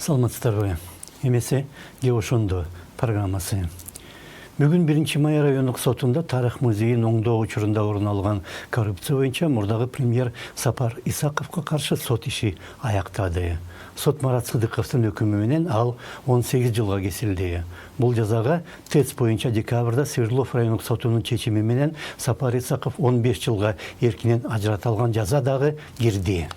Саламатсыздарбы. Эмесе Геошондо программасы. Бүгін 1 май райондық сотында Тарих музейін оңдоо учурунда орун алган коррупция боюнча мурдагы премьер Сапар Исаковго каршы сот иши аяктады. Сот Марат Сыдыковдун өкүмү менен ал 18 жылга кесилди. Бул жазага ТЭЦ боюнча декабрда Свердлов райондук сотунун чечими менен Сапар Исаков 15 жылга эркинен ажыратылган жаза дагы кирди.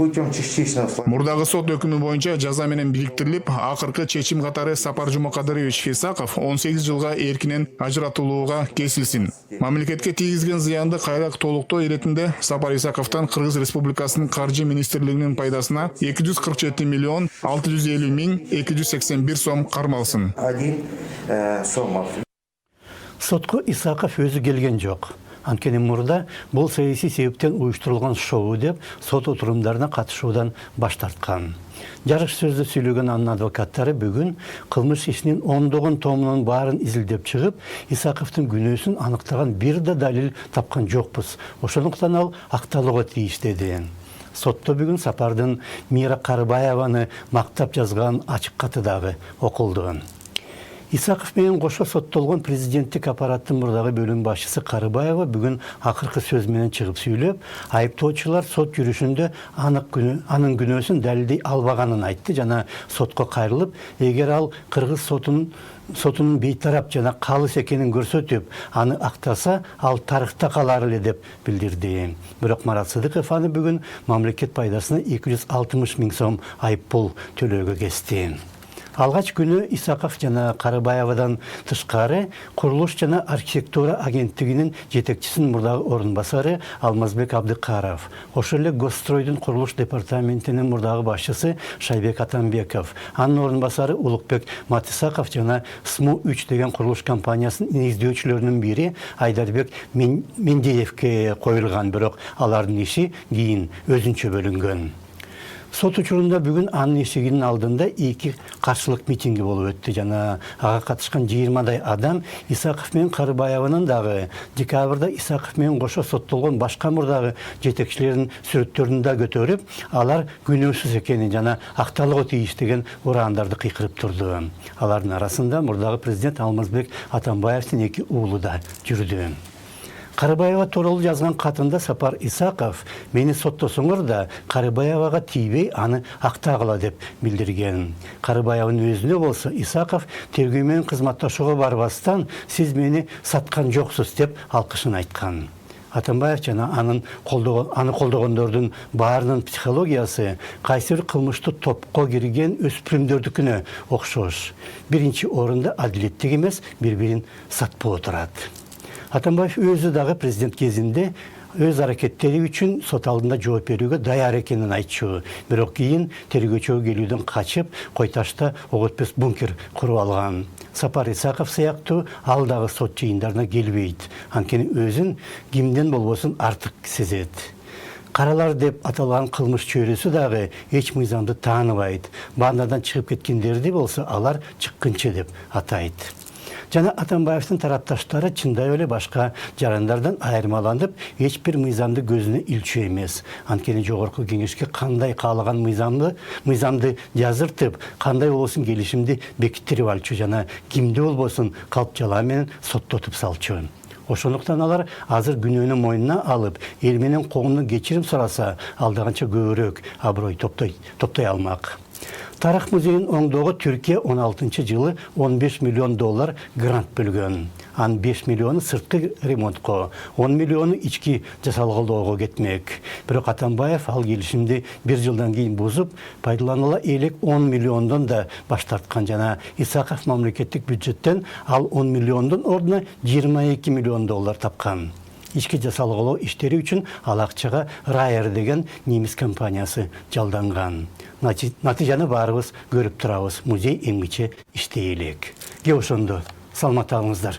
Мурдагы сот өкүмү боюнча жаза менен бириктирилип, акыркы чечим катары Сапар Жумакадырович Исаков 18 жылга эркинен ажыратылууга кесилсин. Мамлекетке тийгизген зыянды кайра толуктоо иретинде Сапар Исаковдон Кыргыз Республикасынын каржы министрлигинин пайдасына 247 миллион 650 миң 281 сом кармалсын. Сотко Исаков өзү келген жок. Анткени мурда бул саясий себептен уюштурулган шоу деп сот отурумдарына катышуудан баш тарткан. Жарыш сөздө сүйлөгөн анын адвокаттары бүгүн кылмыш ишинин ондогон томунун баарын изилдеп чыгып, Исаковдун күнөөсүн аныктаган бир да далил тапкан жокпуз. Ошондуктан ал акталууга тийиш деди. Сотто бүгүн Сапардын Мира Карыбаеваны мактап жазган ачык каты дагы окулду. Исаков менен кошо соттолгон президенттик аппараттын мурдагы бөлүм башчысы Карыбаева бүгүн акыркы сөз менен чыгып сүйлөп, айыптоочулар сот жүрүшүндө анын күнөөсүн далилдей албаганын айтты жана сотко кайрылып, эгер ал Кыргыз сотунун бейтарап жана калыс экенин көрсөтүп, аны актаса, ал тарыхта калар эле деп билдирди. Бирок Марат Сыдыков аны бүгүн мамлекет пайдасына 260 миң сом айыппул төлөөгө кести. Алгач күнү Исаков жана Карыбаевадан тышкары курулуш жана архитектура агенттигинин жетекчисинин мурдагы орун басары Алмазбек Абдыкаров, ошол эле Госстройдун курулуш департаментинин мурдагы башчысы Шайбек Атамбеков, анын орун басары Улукбек Матисаков жана СМУ-3 деген курулуш компаниясынын негиздөөчүлөрүнүн бири Айдарбек Мендеевке коюлган, бирок алардын иши кийин өзүнчө бөлүнгөн. Сот учурунда бүгүн анын эшигинин алдында 2 каршылык митинги болуп өттү жана ага катышкан 20дай адам Исаков менен Карыбаеванын дагы декабрда Исаков менен кошо соттолгон башка мурдагы жетекчилердин сүрөттөрүн да көтөрүп, алар күнөөсүз экенин жана акталууга тийиш деген ураандарды кыйкырып турду. Алардын арасында мурдагы президент Алмазбек Атамбаевдин 2 уулу да жүрдү. Карыбаева тууралуу жазган катында Сапар Исаков мени соттосоңор да Карыбаевага тийбей аны актагыла деп билдирген. Карыбаеванын өзүнө болсо Исаков тергөө менен кызматташууга барбастан сиз мени саткан жоксуз деп алкышын айткан. Атамбаев жана аны колдогондордун баарынын психологиясы кайсы бир кылмыштуу топко кирген өспүрүмдөрдүкүнө окшош. Биринчи орунда адилеттик эмес, бири-бирин сатпоо турат. Атамбаев өзү дагы президент кезинде өз аракеттери үчүн сот алдында жооп берүүгө даяр экенин айтчу. Бирок кийин тергөөчөгө келүүдөн качып, Койташта ок өтпөс бункер куруп алган. Сапар Исаков сыяктуу ал дагы сот жыйындарына келбейт. Анткени өзүн кимден болбосун артык сезет. Каралар деп аталган кылмыш чөйрөсү дагы эч мыйзамды тааныбайт. Баарынан чыгып кеткендерди болсо алар чыккынчы деп атайт. Жана Атамбаевдин тарапташтары чындай эле башка жарандардан айырмаланып, эч бир мыйзамды көзүнө илчү эмес. Анткени жогорку кеңешке кандай каалаган мыйзамды жазыртып, кандай болбосун келишимди бекиттирип алчу жана кимди болбосун калп жала менен соттотуп салчу. Ошондуктан алар азыр күнөөнү мойнуна алып, эл менен коомдон кечирим сураса, алдаганча көбүрөөк аброй топтой алмак. Тарих музейин оңдоого Түркия 16 жылы 15 миллион доллар грант бөлгөн. Анын 5 миллиону сырткы ремонтко, 10 миллиону ички жасалгалоого кетмек. Бирок Атамбаев ал келишимди 1 жылдан кийин бузуп, пайдаланыла элек 10 миллиондон да баш тарткан жана Исаков мамлекеттик бюджеттен ал 10 миллиондон ордуна 22 миллион доллар тапкан. Ички жасалгалоо иштери үчүн ал акчага Райер деген немис компаниясы жалданган. Натыйжаны баарыбыз көрүп турабыз. Музей эмгиче иштей элек. Ошондо саламат алыңыздар.